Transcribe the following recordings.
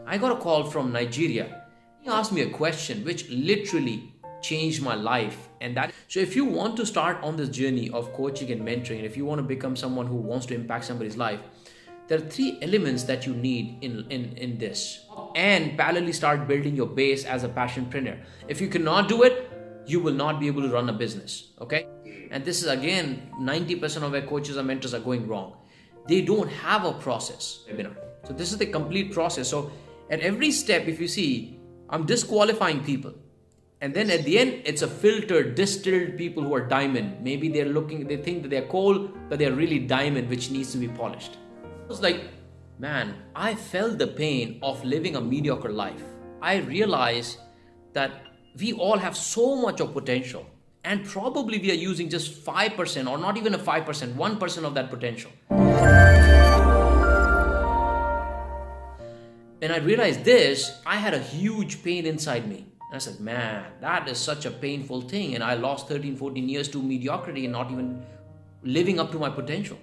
I got a call from Nigeria. He asked me a question which literally changed my life. So if you want to start on this journey of coaching and mentoring, if you want to become someone who wants to impact somebody's life, there are three elements that you need in this. And parallelly start building your base as a passionpreneur. If you cannot do it, you will not be able to run a business. Okay? And this is again, 90% of where coaches and mentors are going wrong. They don't have a process. So this is the complete process. So at every step, if you see, I'm disqualifying people. And then at the end, it's a filtered, distilled people who are diamond. Maybe they think that they're coal, but they're really diamond, which needs to be polished. It was like, man, I felt the pain of living a mediocre life. I realized that we all have so much of potential, and probably we are using just 5% or not even a 5%, 1% of that potential. When I realized this, I had a huge pain inside me. And I said, man, that is such a painful thing. And I lost 13, 14 years to mediocrity and not even living up to my potential.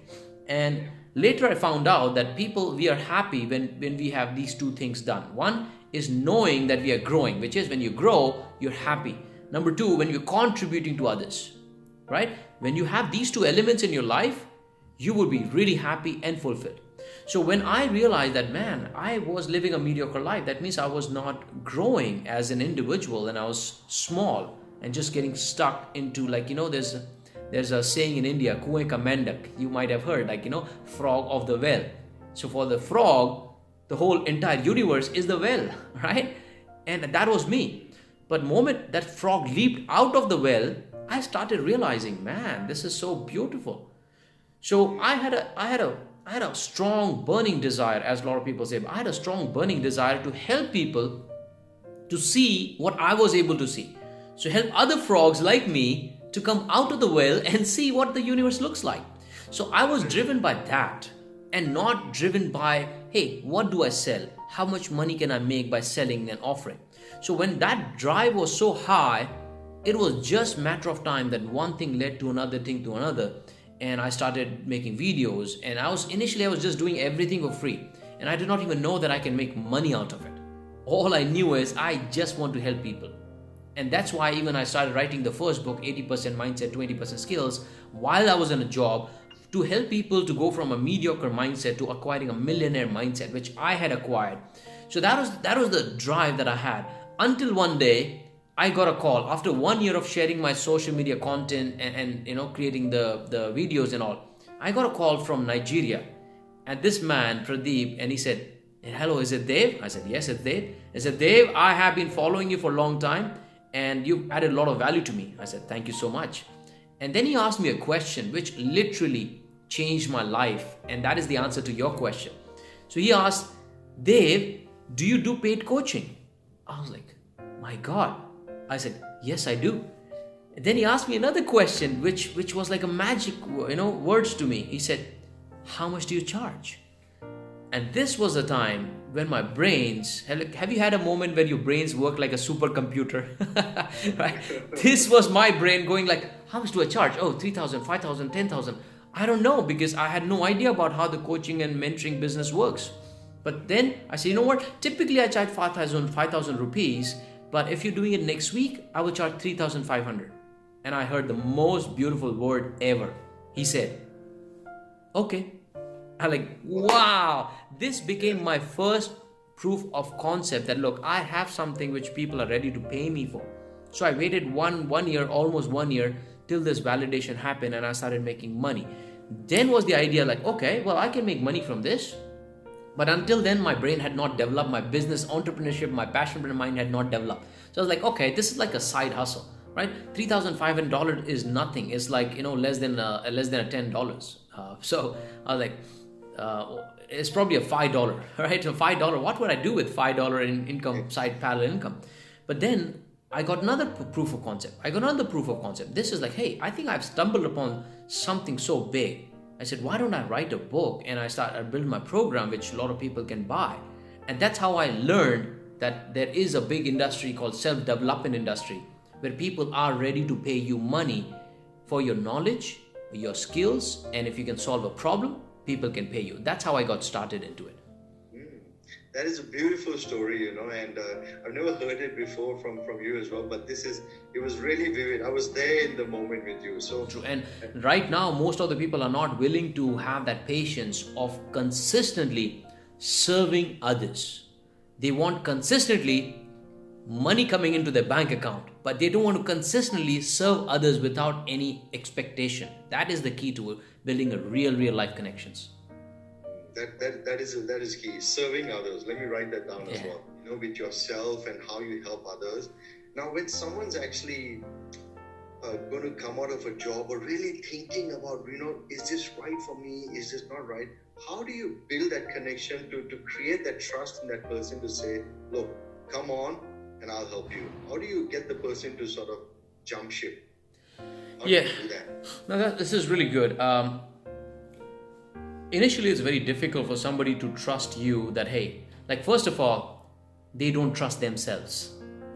And later I found out that we are happy when we have these two things done. One is knowing that we are growing, which is when you grow, you're happy. Number two, when you're contributing to others, right? When you have these two elements in your life, you will be really happy and fulfilled. So when I realized that, man, I was living a mediocre life, that means I was not growing as an individual and I was small and just getting stuck into, like, there's a saying in India, kuein ka mendak, you might have heard, frog of the well. So for the frog, the whole entire universe is the well, right? And that was me. But the moment that frog leaped out of the well, I started realizing, man, this is so beautiful. So I had a strong burning desire, as a lot of people say, I had a strong burning desire to help people to see what I was able to see. So help other frogs like me to come out of the well and see what the universe looks like. So I was driven by that and not driven by, hey, what do I sell? How much money can I make by selling and offering? So when that drive was so high, it was just a matter of time that one thing led to another thing to another. And I started making videos, and initially I was just doing everything for free. And I did not even know that I can make money out of it. All I knew is I just want to help people. And that's why even I started writing the first book, 80% Mindset, 20% Skills, while I was in a job, to help people to go from a mediocre mindset to acquiring a millionaire mindset, which I had acquired. So that was the drive that I had. Until one day, I got a call after 1 year of sharing my social media content and creating the videos and all. I got a call from Nigeria, and this man, Pradeep, and he said, hello, is it Dave? I said, yes, it's Dave. He said, Dave, I have been following you for a long time, and you've added a lot of value to me. I said, thank you so much. And then he asked me a question which literally changed my life, and that is the answer to your question. So he asked, Dave, do you do paid coaching? I was like, my God. I said, yes, I do. And then he asked me another question, which was like a magic, words to me. He said, how much do you charge? And this was a time when my brains, have you had a moment when your brains work like a supercomputer? Right? This was my brain going like, how much do I charge? Oh, 3,000, 5,000, 10,000. I don't know, because I had no idea about how the coaching and mentoring business works. But then I said, you know what? Typically I charge 5,000 rupees. But if you're doing it next week, I will charge 3,500. And I heard the most beautiful word ever. He said, okay. I'm like, wow. This became my first proof of concept that, look, I have something which people are ready to pay me for. So I waited almost one year, till this validation happened and I started making money. Then was the idea like, okay, well, I can make money from this. But until then, my brain had not developed, my business, entrepreneurship, my passion in mind had not developed. So I was like, okay, this is like a side hustle, right? $3,500 is nothing. It's like, less than a $10. So I was like, it's probably a $5, right? So $5, what would I do with $5 in income, side parallel income? But then I got another proof of concept. This is like, hey, I think I've stumbled upon something so big. I said, why don't I write a book? And I build my program, which a lot of people can buy. And that's how I learned that there is a big industry called self-development industry, where people are ready to pay you money for your knowledge, your skills, and if you can solve a problem, people can pay you. That's how I got started into it. That is a beautiful story, and I've never heard it before from you as well. But it was really vivid. I was there in the moment with you. So, True. And right now, most of the people are not willing to have that patience of consistently serving others. They want consistently money coming into their bank account, but they don't want to consistently serve others without any expectation. That is the key to building a real life connections. that is key. Serving others. Let me write that down as Yeah. well. With yourself and how you help others. Now, when someone's actually going to come out of a job or really thinking about, is this right for me? Is this not right? How do you build that connection to create that trust in that person to say, look, come on and I'll help you? How do you get the person to sort of jump ship? How do Yeah. you do that? Now this is really good. Initially, it's very difficult for somebody to trust you that, hey, like, first of all, they don't trust themselves.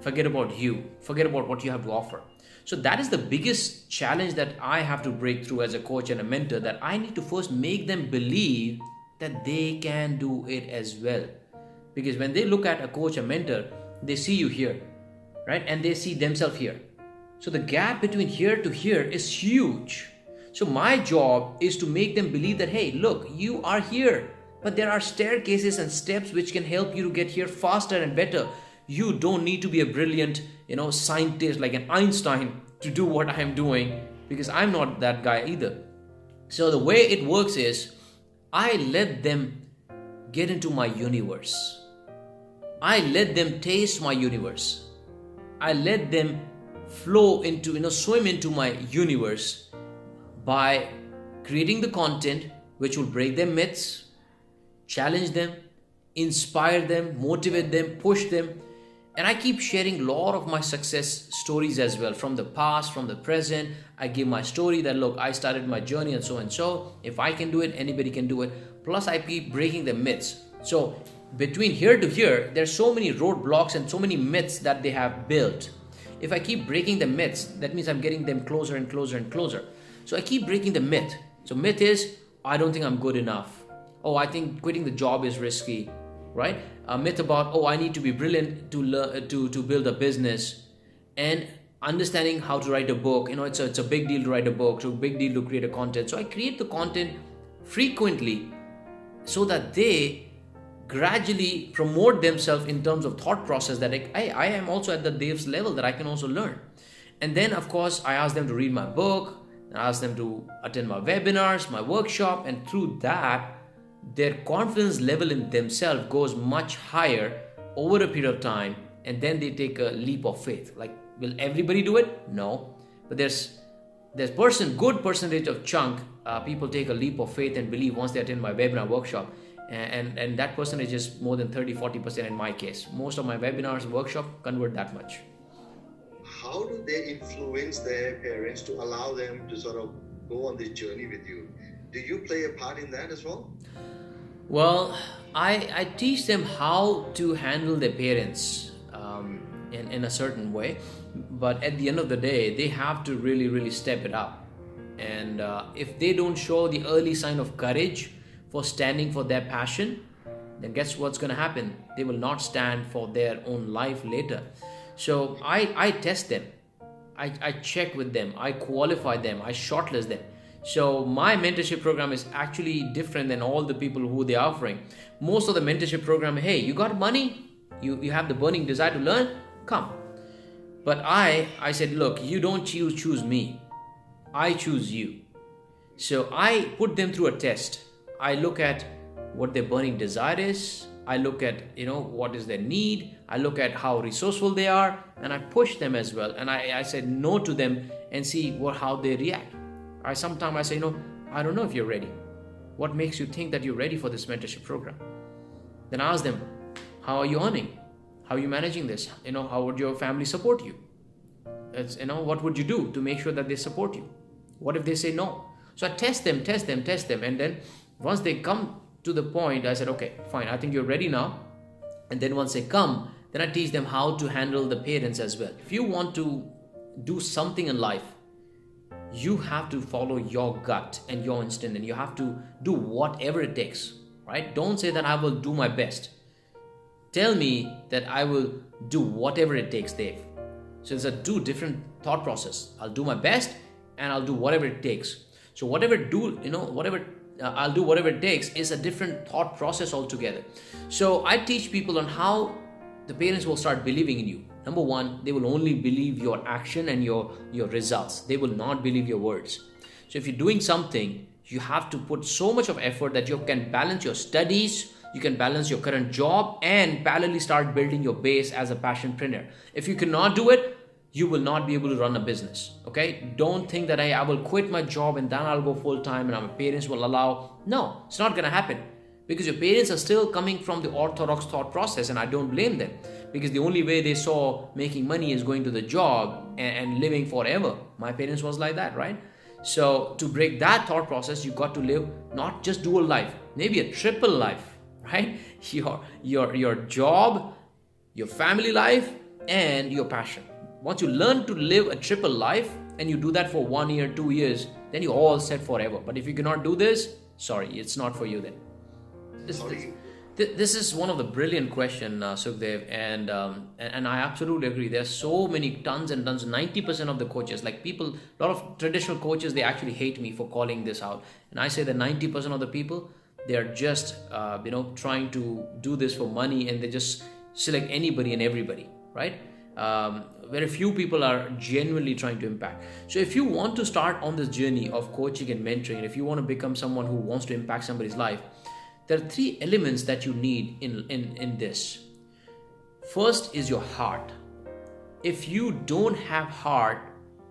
Forget about you. Forget about what you have to offer. So that is the biggest challenge that I have to break through as a coach and a mentor, that I need to first make them believe that they can do it as well. Because when they look at a coach, a mentor, they see you here, right? And they see themselves here. So the gap between here to here is huge. So my job is to make them believe that, hey, look, you are here, but there are staircases and steps which can help you to get here faster and better. You don't need to be a brilliant, scientist like an Einstein to do what I am doing, because I'm not that guy either. So the way it works is I let them get into my universe. I let them taste my universe. I let them flow into, swim into my universe by creating the content which will break their myths, challenge them, inspire them, motivate them, push them. And I keep sharing a lot of my success stories as well, from the past, from the present. I give my story that, look, I started my journey and so and so. If I can do it, anybody can do it. Plus, I keep breaking the myths. So between here to here, there's so many roadblocks and so many myths that they have built. If I keep breaking the myths, that means I'm getting them closer and closer and closer. So I keep breaking the myth. So myth is, I don't think I'm good enough. Oh, I think quitting the job is risky, right? A myth about, oh, I need to be brilliant to learn to build a business, and understanding how to write a book. It's a big deal to write a book. It's a big deal to create a content. So I create the content frequently so that they gradually promote themselves in terms of thought process, that I am also at the Dev's level, that I can also learn. And then, of course, I ask them to read my book. I ask them to attend my webinars, my workshop, and through that, their confidence level in themselves goes much higher over a period of time, and then they take a leap of faith. Like, will everybody do it? No. But there's good percentage of chunk, people take a leap of faith and believe once they attend my webinar workshop. And that percentage is more than 30-40% in my case. Most of my webinars and workshop convert that much. How do they influence their parents to allow them to sort of go on this journey with you? Do you play a part in that as well? Well, I teach them how to handle their parents in a certain way. But at the end of the day, they have to really step it up. And if they don't show the early sign of courage for standing for their passion, then guess what's going to happen? They will not stand for their own life later. So I test them. I check with them. I qualify them. I shortlist them. So my mentorship program is actually different than all the people who they're offering. Most of the mentorship program, hey, you got money? You have the burning desire to learn? Come. But I said, look, you don't choose me. I choose you. So I put them through a test. I look at what their burning desire is. I look at, what is their need. I look at how resourceful they are, and I push them as well. And I said no to them and see how they react. Sometimes I say, I don't know if you're ready. What makes you think that you're ready for this mentorship program? Then I ask them, how are you earning? How are you managing this? How would your family support you? What would you do to make sure that they support you? What if they say no? So I test them. And then once they come to the point, I said, okay, fine, I think you're ready now. And then once they come, then I teach them how to handle the parents as well. If you want to do something in life, you have to follow your gut and your instinct, and you have to do whatever it takes, right? Don't say that I will do my best. tell me that I will do whatever it takes, Dave. So it's a two different thought process. I'll do my best and I'll do whatever it takes. So I'll do whatever it takes is a different thought process altogether. So I teach people on how the parents will start believing in you. Number one, they will only believe your action and your results. They will not believe your words. So if you're doing something, you have to put so much of effort that you can balance your studies, you can balance your current job, and parallelly start building your base as a passionpreneur. If you cannot do it, you will not be able to run a business. Okay? Don't think that I will quit my job and then I'll go full time and my parents will allow. No, it's not going to happen, because your parents are still coming from the orthodox thought process, and I don't blame them, because the only way they saw making money is going to the job and living forever. My parents was like that, right? So to break that thought process, you got to live not just dual life, maybe a triple life, right? Your job, your family life, and your passion. Once you learn to live a triple life and you do that for 1 year, 2 years, then you're all set forever. But if you cannot do this, sorry, it's not for you then. This is one of the brilliant questions, Sukhdev, and I absolutely agree. There's so many tons and tons, 90% of the coaches, like people, a lot of traditional coaches, they actually hate me for calling this out. And I say that 90% of the people, they're just, trying to do this for money, and they just select anybody and everybody, right? Very few people are genuinely trying to impact. So if you want to start on this journey of coaching and mentoring, if you want to become someone who wants to impact somebody's life, there are 3 elements that you need in this. First is your heart. If you don't have heart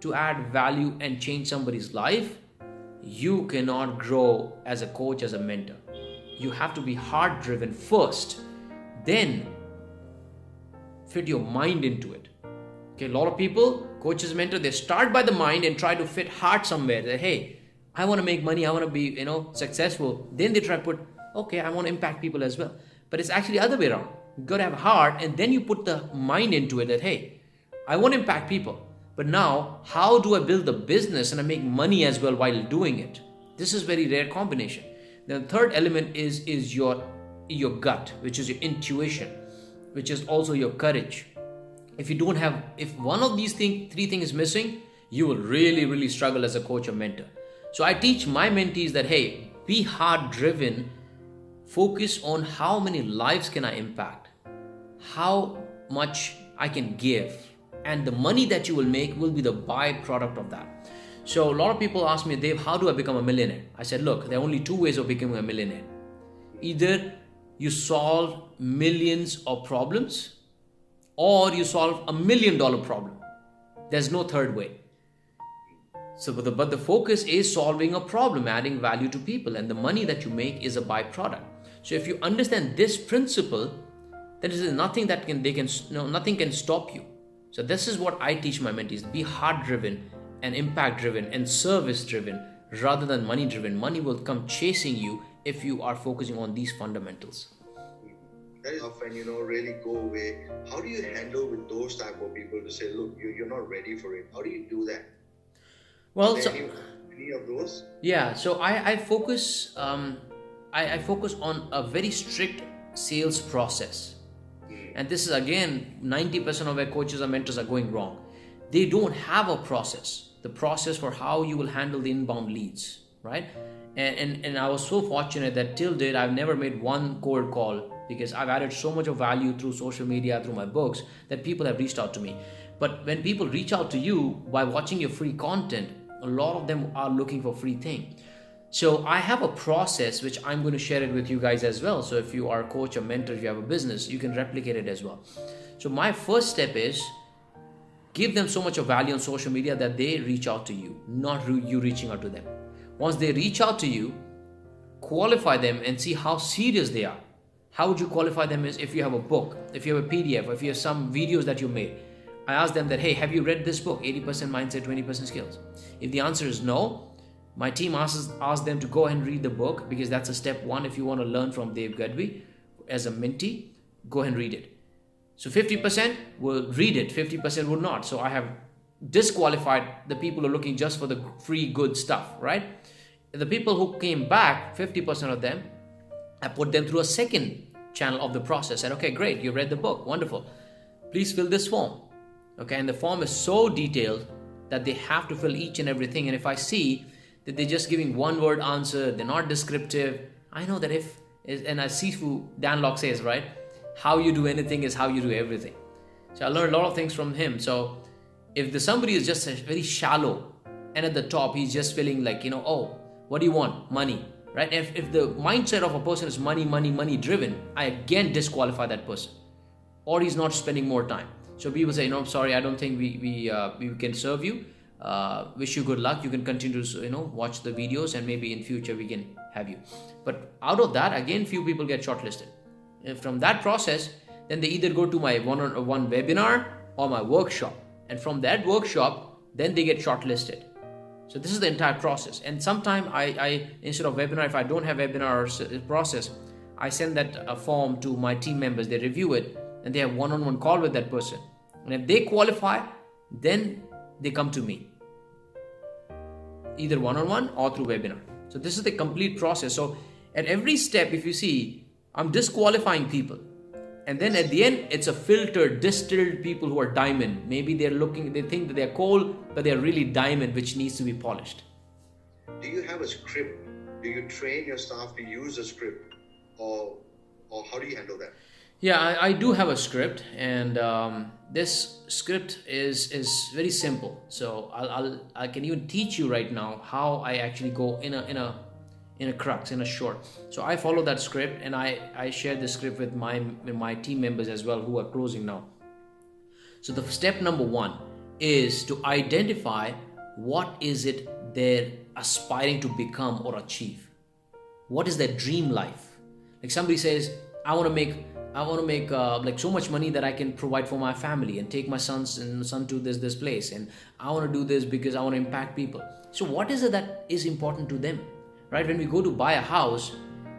to add value and change somebody's life, you cannot grow as a coach, as a mentor. You have to be heart driven first, then fit your mind into it. Okay, a lot of people, coaches, mentor, they start by the mind and try to fit heart somewhere. That, hey, I want to make money, I want to be, successful. Then they try to put, okay, I want to impact people as well. But it's actually the other way around. You got to have heart, and then you put the mind into it that, hey, I want to impact people. But now, how do I build the business and I make money as well while doing it? This is very rare combination. The third element is your gut, which is your intuition, which is also your courage. If one of these 3 things is missing, you will really, really struggle as a coach or mentor. So I teach my mentees that, hey, be heart driven, focus on how many lives can I impact, how much I can give, and the money that you will make will be the byproduct of that. So a lot of people ask me, Dave, how do I become a millionaire? I said, look, there are only 2 ways of becoming a millionaire. Either you solve millions of problems, or you solve $1 million problem. There's no third way. So, but the focus is solving a problem, adding value to people, and the money that you make is a byproduct. So if you understand this principle, there is nothing nothing can stop you. So this is what I teach my mentees: be heart-driven and impact-driven and service-driven rather than money-driven. Money will come chasing you if you are focusing on these fundamentals. That is tough and really go away. How do you handle with those type of people to say, look, you're not ready for it? How do you do that? Well, any of those? Yeah, so I focus I focus on a very strict sales process. And this is again 90% of where coaches or mentors are going wrong. They don't have a process. The process for how you will handle the inbound leads, right? And I was so fortunate that till date I've never made one cold call, because I've added so much of value through social media, through my books, that people have reached out to me. But when people reach out to you by watching your free content, a lot of them are looking for free thing. So I have a process which I'm going to share it with you guys as well. So if you are a coach or mentor, if you have a business, you can replicate it as well. So my first step is give them so much of value on social media that they reach out to you, not you reaching out to them. Once they reach out to you, qualify them and see how serious they are. How would you qualify them? Is if you have a book, if you have a PDF, or if you have some videos that you made. I ask them that, hey, have you read this book, 80% Mindset, 20% Skills? If the answer is no, my team asks them to go ahead and read the book, because that's a step 1. If you want to learn from Dave Gadvi as a mentee, go ahead and read it. So 50% will read it, 50% will not. So I have disqualified the people who are looking just for the free good stuff, right? The people who came back, 50% of them, I put them through a second channel of the process. Said, okay, great, you read the book, wonderful. Please fill this form. Okay, and the form is so detailed that they have to fill each and everything. And if I see that they're just giving one word answer, they're not descriptive, I know that and as Sifu Dan Lok says, right, how you do anything is how you do everything. So I learned a lot of things from him. So if somebody is just very shallow and at the top he's just feeling like, oh, what do you want? Money, right? If the mindset of a person is money driven, I again disqualify that person, or he's not spending more time. So people say, no, I'm sorry, I don't think we can serve you. Wish you good luck. You can continue to watch the videos, and maybe in future we can have you. But out of that, again, few people get shortlisted. And from that process, then they either go to my one-on-one webinar or my workshop, and from that workshop, then they get shortlisted. So this is the entire process. And sometime I instead of webinar, if I don't have webinar process, I send that form to my team members. They review it, and they have one-on-one call with that person. And if they qualify, then they come to me, either one-on-one or through webinar. So this is the complete process. So at every step, if you see, I'm disqualifying people. And then at the end, it's a filtered, distilled people who are diamond. Maybe they think that they're coal, but they're really diamond, which needs to be polished. Do you have a script? Do you train your staff to use a script? Or how do you handle that? Yeah, I do have a script, and this script is very simple. So I can even teach you right now how I actually go in a crux, in a short. So I follow that script, and I share the script with my team members as well, who are closing now. So the step number 1 is to identify what is it they're aspiring to become or achieve. What is their dream life? Like somebody says, I want to make like so much money that I can provide for my family and take my son to this place, and I want to do this because I want to impact people. So what is it that is important to them, right? When we go to buy a house,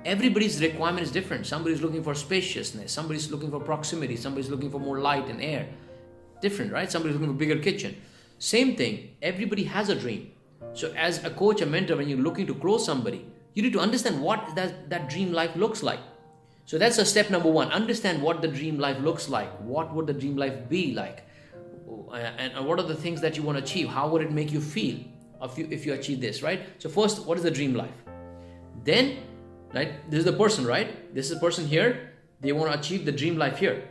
everybody's requirement is different. Somebody's looking for spaciousness, somebody's looking for proximity, somebody's looking for more light and air. Different, right? Somebody's looking for a bigger kitchen. Same thing, everybody has a dream. So as a coach, a mentor, when you're looking to close somebody, you need to understand what that dream life looks like. So that's a step number 1. Understand what the dream life looks like. What would the dream life be like? And what are the things that you want to achieve? How would it make you feel if you achieve this, right? So first, what is the dream life? Then, right, this is the person, right? This is the person here. They want to achieve the dream life here.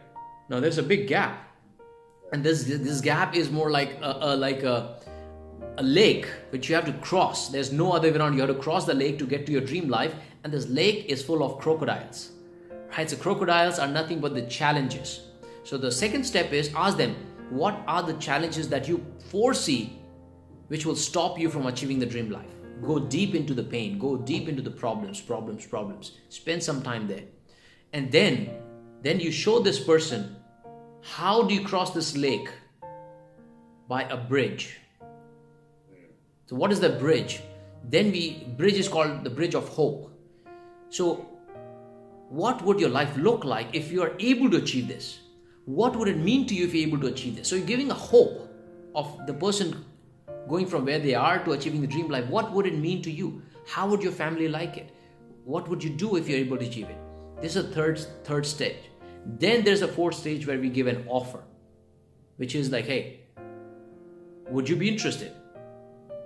Now there's a big gap. And this gap is more like a lake which you have to cross. There's no other way around. You have to cross the lake to get to your dream life. And this lake is full of crocodiles. Right? So crocodiles are nothing but the challenges. So the second step is ask them, what are the challenges that you foresee which will stop you from achieving the dream life? Go deep into the pain, go deep into the problems. Spend some time there. And then you show this person, how do you cross this lake? By a bridge. So what is the bridge? Bridge is called the bridge of hope. So what would your life look like if you are able to achieve this? What would it mean to you if you're able to achieve this? So you're giving a hope of the person going from where they are to achieving the dream life. What would it mean to you? How would your family like it? What would you do if you're able to achieve it? This is a third stage. Then there's a fourth stage where we give an offer, which is like, hey, would you be interested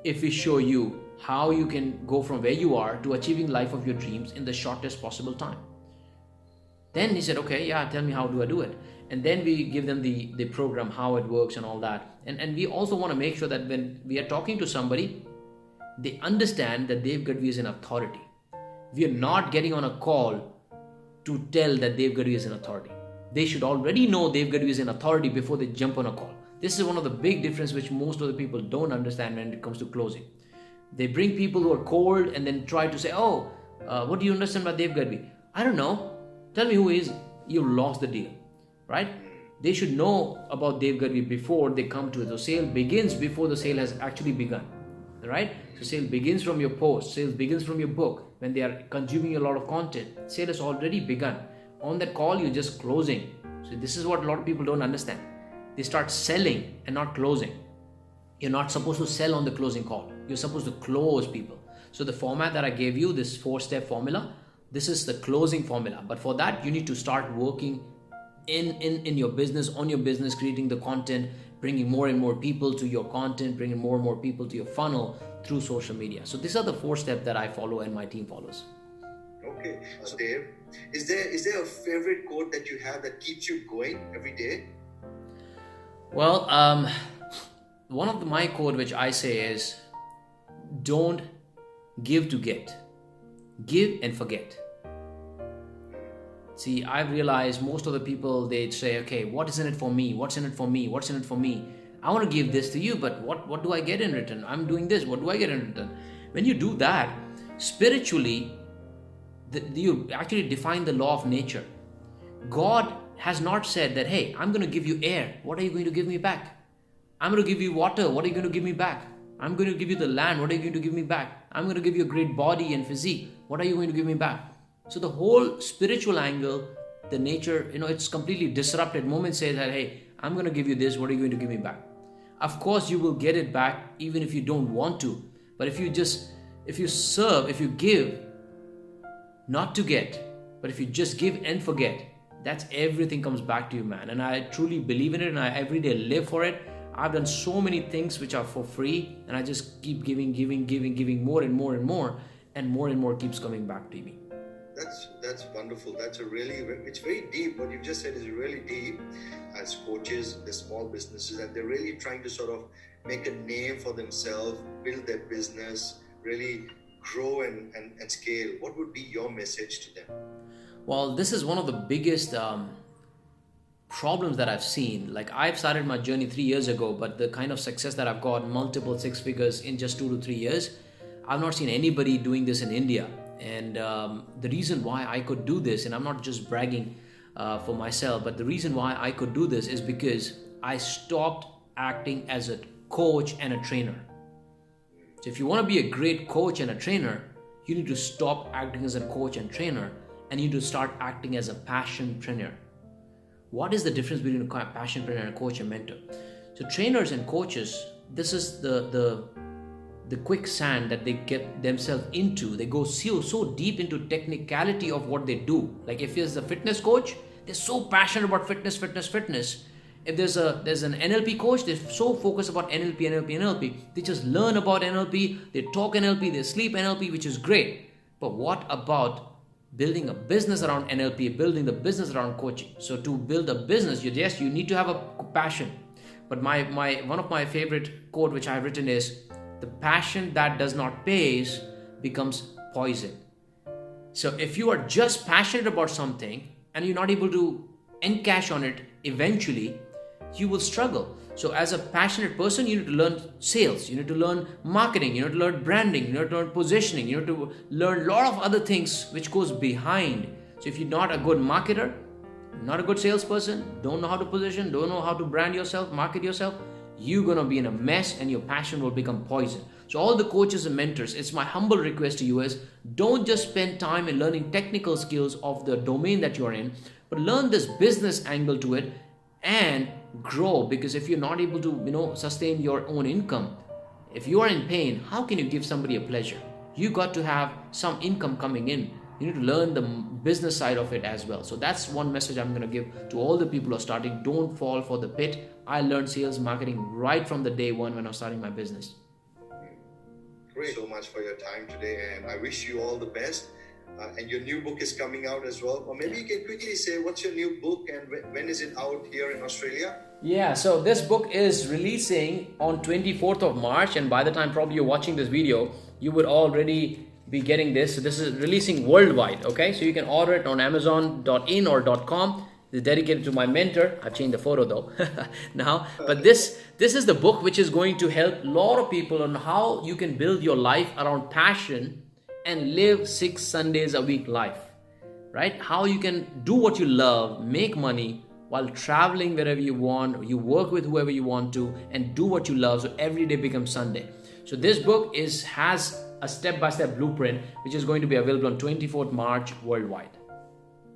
if we show you how you can go from where you are to achieving life of your dreams in the shortest possible time? Then he said, okay, yeah, tell me, how do I do it? And then we give them the program, how it works and all that. And we also want to make sure that when we are talking to somebody, they understand that Dave Gadvi is an authority. We are not getting on a call to tell that Dave Gadvi is an authority. They should already know Dave Gadvi is an authority before they jump on a call. This is one of the big differences which most of the people don't understand when it comes to closing. They bring people who are cold and then try to say, what do you understand about Dave Gadvi? I don't know. Tell me who he is. You lost the deal, right? They should know about Dave Gadvi before they come to it. So sale begins before the sale has actually begun, right? So sale begins from your post. Sales begins from your book. When they are consuming a lot of content, sale has already begun. On that call, you're just closing. So this is what a lot of people don't understand. They start selling and not closing. You're not supposed to sell on the closing call. You're supposed to close people. So the format that I gave you, this 4-step formula, This is the closing formula. But for that, you need to start working in your business, on your business, creating the content, bringing more and more people to your content, bringing more and more people to your funnel through social media. So these are the 4 steps that I follow and my team follows. Okay. So Dave, is there a favorite quote that you have that keeps you going every day? Well, one of my quote which I say is, don't give to get, give and forget. See, I've realized most of the people, they say, okay, what is in it for me? What's in it for me? What's in it for me? I want to give this to you, but what do I get in return? I'm doing this. What do I get in return? When you do that, spiritually, you actually define the law of nature. God has not said that, hey, I'm going to give you air. What are you going to give me back? I'm going to give you water. What are you going to give me back? I'm going to give you the land. What are you going to give me back? I'm going to give you a great body and physique. What are you going to give me back? So the whole spiritual angle, the nature, it's completely disrupted. Moment say that, hey, I'm going to give you this. What are you going to give me back? Of course, you will get it back even if you don't want to. But if you serve, if you give, not to get, but if you just give and forget, that's everything comes back to you, man. And I truly believe in it, and I every day live for it. I've done so many things which are for free, and I just keep giving more and more and more, and more keeps coming back to me. That's wonderful. It's very deep. What you've just said is really deep. As coaches, the small businesses, and they're really trying to sort of make a name for themselves, build their business, really grow and scale. What would be your message to them? Well, this is one of the biggest problems that I've seen. Like, I've started my journey 3 years ago, but the kind of success that I've got, multiple 6 figures in just 2 to 3 years, I've not seen anybody doing this in India. And the reason why I could do this, and I'm not just bragging for myself, but the reason why I could do this is because I stopped acting as a coach and a trainer. So if you want to be a great coach and a trainer, you need to stop acting as a coach and trainer, and you need to start acting as a passionpreneur. What is the difference between a passionpreneur and a coach and mentor? So trainers and coaches, this is the quicksand that they get themselves into. They go so deep into technicality of what they do. Like if there's a fitness coach, they're so passionate about fitness. If there's an NLP coach, they're so focused about NLP. They just learn about NLP, they talk NLP, they sleep NLP, which is great. But what about building a business around NLP, building the business around coaching? So to build a business, you need to have a passion. But one of my favorite quote which I've written is, the passion that does not pay becomes poison. So if you are just passionate about something and you're not able to encash on it, eventually you will struggle. So as a passionate person, you need to learn sales, you need to learn marketing, you need to learn branding, you need to learn positioning, you need to learn a lot of other things which goes behind. So if you're not a good marketer, not a good salesperson, don't know how to position, don't know how to brand yourself, market yourself, you're going to be in a mess and your passion will become poison. So all the coaches and mentors, it's my humble request to you is, don't just spend time in learning technical skills of the domain that you're in, but learn this business angle to it and grow. Because if you're not able to, sustain your own income, if you are in pain, how can you give somebody a pleasure? You got to have some income coming in. You need to learn the business side of it as well. So that's one message I'm going to give to all the people who are starting. Don't fall for the pit. I learned sales marketing right from the day one when I was starting my business. Great. So much for your time today, and I wish you all the best. And your new book is coming out as well. Or maybe you can quickly say what's your new book and when is it out here in Australia? Yeah, so this book is releasing on 24th of March, and by the time probably you're watching this video, you would already be getting this. So this is releasing worldwide, okay? So you can order it on amazon.in or .com. It's dedicated to my mentor. I've changed the photo though now. But this is the book which is going to help a lot of people on how you can build your life around passion and live 6 Sundays a week life, right? How you can do what you love, make money while traveling wherever you want, you work with whoever you want to, and do what you love so every day becomes Sunday. So this book has a step-by-step blueprint which is going to be available on 24th March worldwide.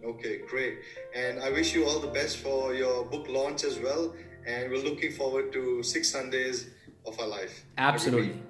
Okay, great. And I wish you all the best for your book launch as well. And we're looking forward to 6 Sundays of our life. Absolutely.